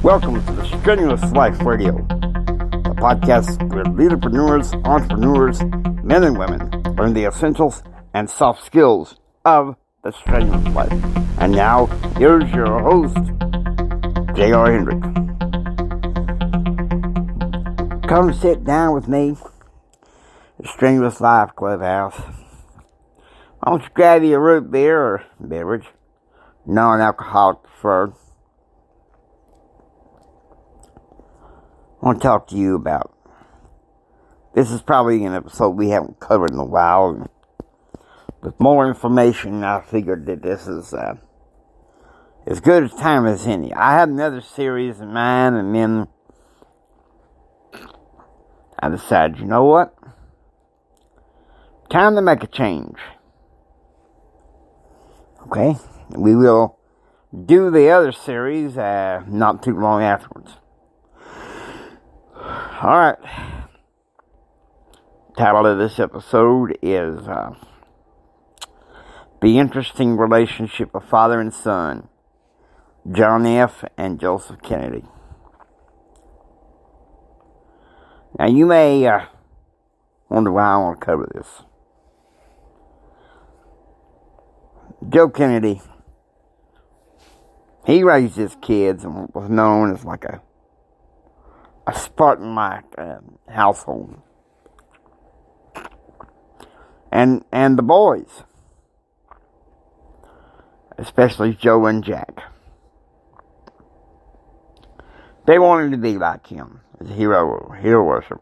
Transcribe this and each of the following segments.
Welcome to the Strenuous Life Radio, a podcast where leaderpreneurs, entrepreneurs, men and women learn the essentials and soft skills of the strenuous life. And now, here's your host, J.R. Hendrick. Come sit down with me at the Strenuous Life Clubhouse. Why don't you grab you a root beer or beverage, non-alcoholic preferred. I want to talk to you about, this is probably an episode we haven't covered in a while, and with more information, I figured that this is as good a time as any. I had another series in mind, and then I decided, you know what? Time to make a change. Okay? We will do the other series not too long afterwards. Alright. Title of this episode is The Interesting Relationship of Father and Son, John F. and Joseph Kennedy. Now you may wonder why I want to cover this. Joe Kennedy, he raised his kids in what was known as like a Spartan-like household. And the boys, especially Joe and Jack, they wanted to be like him as a hero worshiper.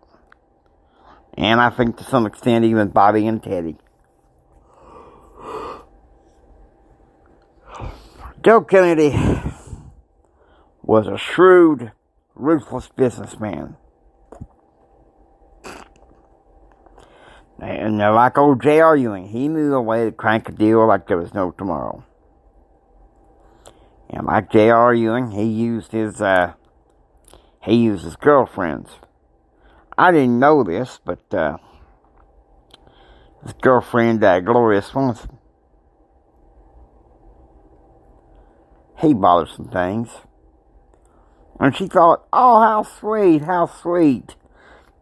And I think to some extent even Bobby and Teddy. Joe Kennedy was a shrewd, ruthless businessman. And like old J.R. Ewing, he knew a way to crank a deal like there was no tomorrow. And like J.R. Ewing, he used his girlfriends. I didn't know this, but his girlfriend, Gloria Swanson, he bought her some things. And she thought, oh, how sweet, how sweet.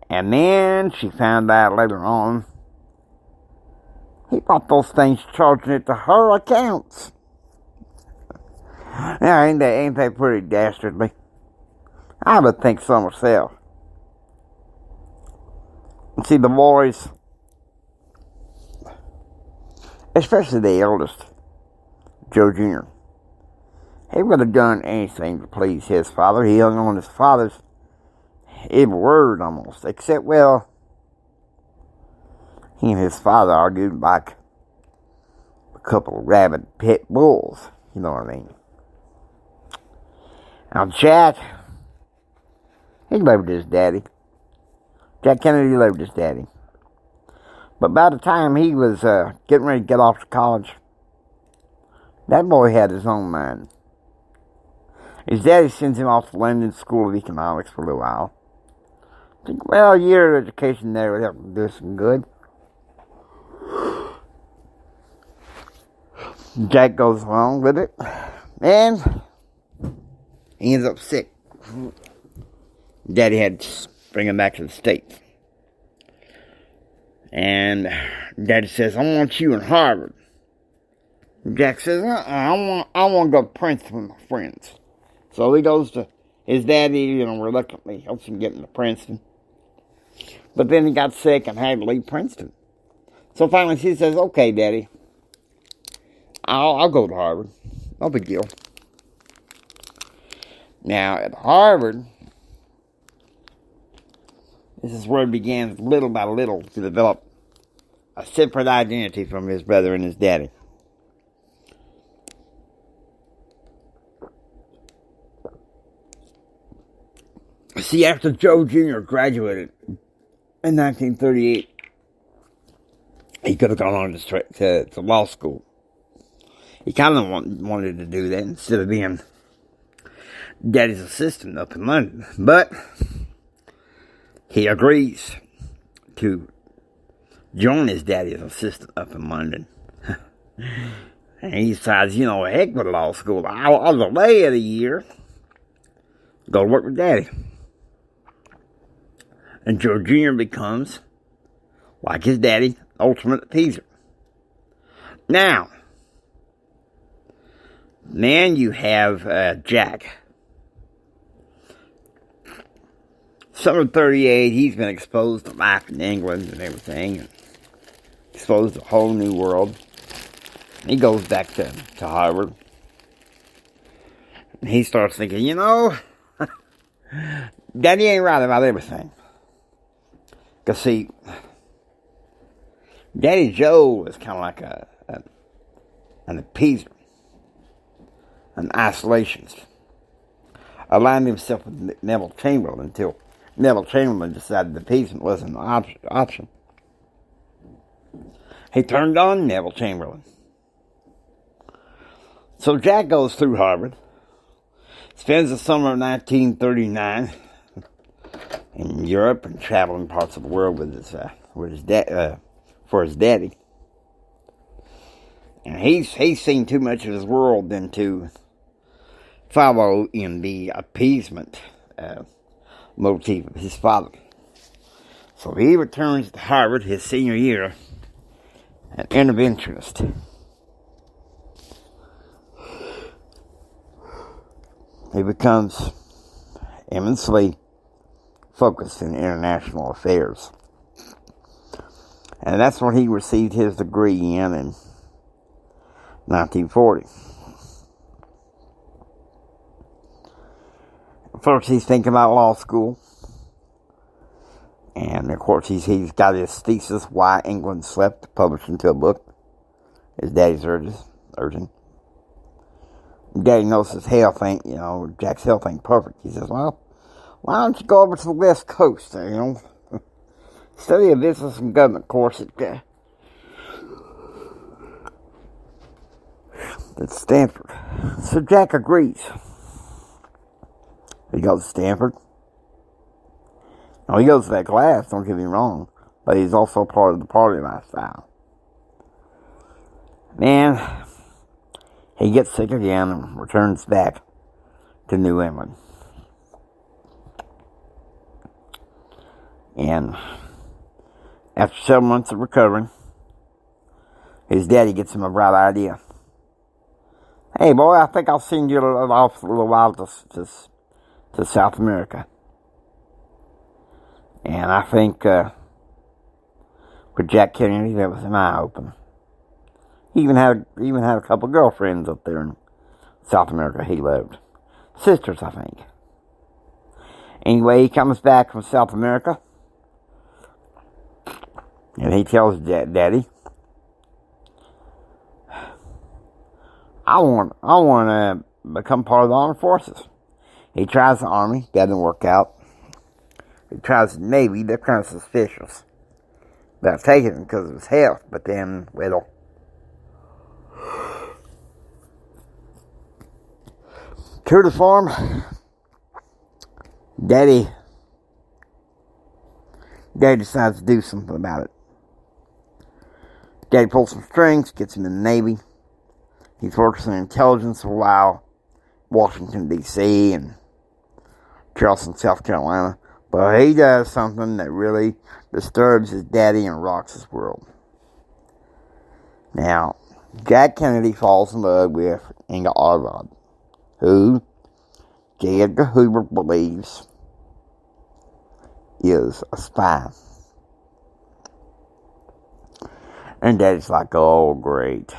And then she found out later on, he bought those things charging it to her accounts. Now, ain't that pretty dastardly? I would think so myself. See, the boys, especially the eldest, Joe Jr., he would have done anything to please his father. He hung on his father's every word almost. Except, well, he and his father argued like a couple of rabid pit bulls. You know what I mean? Now, Jack, he loved his daddy. Jack Kennedy loved his daddy. But by the time he was getting ready to get off to college, that boy had his own mind. His daddy sends him off to London School of Economics for a little while. I think, well, a year of education there would help him do some good. Jack goes along with it, and he ends up sick. Daddy had to bring him back to the States. And Daddy says, I want you in Harvard. Jack says, I want to go to Princeton with my friends. So he goes to his daddy, reluctantly helps him get into Princeton. But then he got sick and had to leave Princeton. So finally he says, okay, Daddy, I'll go to Harvard. No big deal. Now, at Harvard, this is where it began little by little to develop a separate identity from his brother and his daddy. See, after Joe Jr. graduated in 1938, he could have gone on to law school. He kind of wanted to do that instead of being Daddy's assistant up in London. But he agrees to join his daddy's assistant up in London. And he decides, heck with law school. I'll delay it a year. go to work with Daddy. And Joe Jr. becomes, like his daddy, ultimate appeaser. Now, then you have Jack. Summer of 38, he's been exposed to life in England and everything. And exposed to a whole new world. He goes back to Harvard. And he starts thinking, Daddy ain't right about everything. Because, see, Daddy Joe was kind of like an appeaser, an isolationist. Aligned himself with Neville Chamberlain until Neville Chamberlain decided appeasement wasn't an option. He turned on Neville Chamberlain. So Jack goes through Harvard, spends the summer of 1939 in Europe and traveling parts of the world for his daddy. And he's seen too much of his world than to follow in the appeasement motif of his father. So he returns to Harvard his senior year, an interventionist. He becomes immensely focused in international affairs. And that's what he received his degree in 1940. First, he's thinking about law school. And, of course, he's got his thesis, Why England Slept, published into a book. His daddy's urging. Daddy knows his health ain't, Jack's health ain't perfect. He says, well, why don't you go over to the West Coast, study a business and government course at Stanford. So Jack agrees. He goes to Stanford. Now, he goes to that class, don't get me wrong, but he's also part of the party lifestyle. Man, he gets sick again and returns back to New England. And after several months of recovering, his daddy gets him a bright idea. Hey, boy, I think I'll send you off a little while to South America. And I think with Jack Kennedy, that was an eye-opener. He even had a couple girlfriends up there in South America he loved. Sisters, I think. Anyway, he comes back from South America. And he tells Daddy, I want to become part of the armed forces. He tries the Army, doesn't work out. He tries the Navy, they're kind of suspicious about taking him because of his health. But then, true to form, Daddy decides to do something about it. Daddy pulls some strings, gets him in the Navy. He's working in intelligence for a while, Washington, D.C. and Charleston, South Carolina. But he does something that really disturbs his daddy and rocks his world. Now, Jack Kennedy falls in love with Inga Arvad, who J. Edgar Hoover believes is a spy. And Daddy's like, oh, great.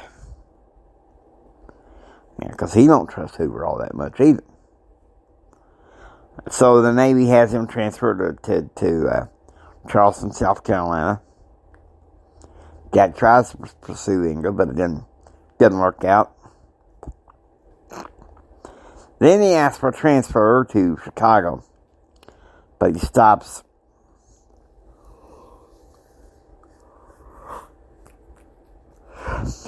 Yeah, because he don't trust Hoover all that much either. So the Navy has him transferred to Charleston, South Carolina. Jack tries to pursue Inga, but it doesn't work out. Then he asks for a transfer to Chicago, but he stops.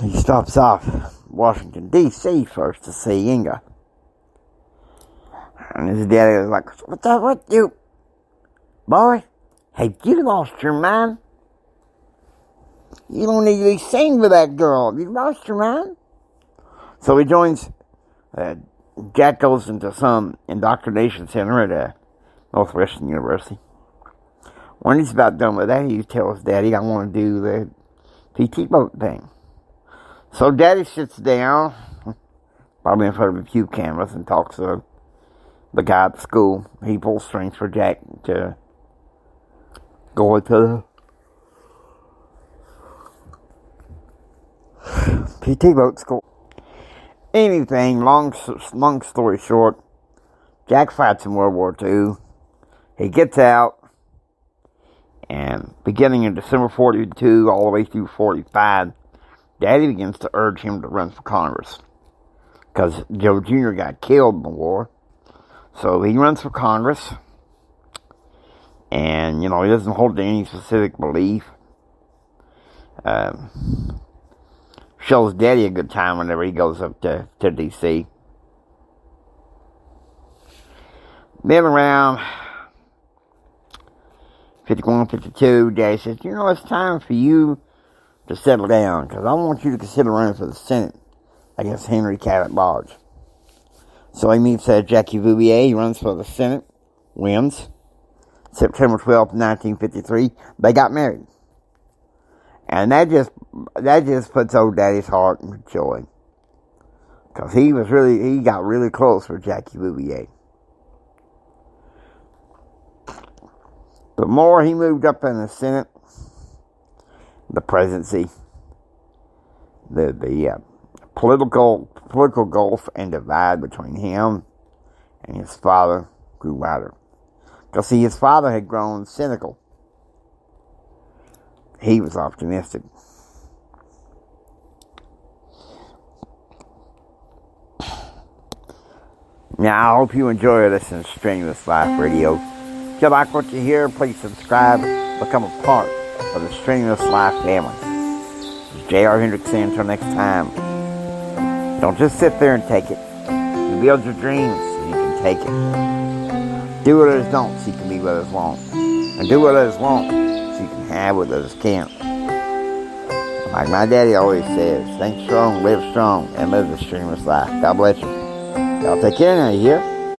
He stops off Washington, D.C. first to see Inga. And his daddy was like, what you, boy, have you lost your mind? You don't need to be seen with that girl. Have you lost your mind? So he joins Jack goes into some indoctrination center at Northwestern University. When he's about done with that, he tells Daddy, I want to do the PT boat thing. So Daddy sits down, probably in front of a few cameras, and talks to the guy at the school. He pulls strings for Jack to go into the PT boat school. Anything, long story short, Jack fights in World War II. He gets out, and beginning in December 42, all the way through 45, Daddy begins to urge him to run for Congress. Because Joe Jr. got killed in the war. So he runs for Congress. And, he doesn't hold to any specific belief. Shows Daddy a good time whenever he goes up to D.C. Then around 51, 52, Daddy says, it's time for you to settle down, because I want you to consider running for the Senate against Henry Cabot Lodge. So he meets Jackie Bouvier. He runs for the Senate, wins. September 12th, 1953, they got married. And that just puts old Daddy's heart in joy. Because he got really close with Jackie Bouvier. The more he moved up in the Senate, the presidency, the political gulf and divide between him and his father grew wider. Because his father had grown cynical. He was optimistic. Now, I hope you enjoy listening to Strenuous Life Radio. If you like what you hear, please subscribe, become a part of the Strenuous Life family. This is J.R. Hendrickson. Until next time, don't just sit there and take it. You build your dreams so you can take it. Do what others don't so you can be what others won't. And do what others won't so you can have what others can't. Like my daddy always says, think strong, live strong, and live the strenuous life. God bless you. Y'all take care now, you hear?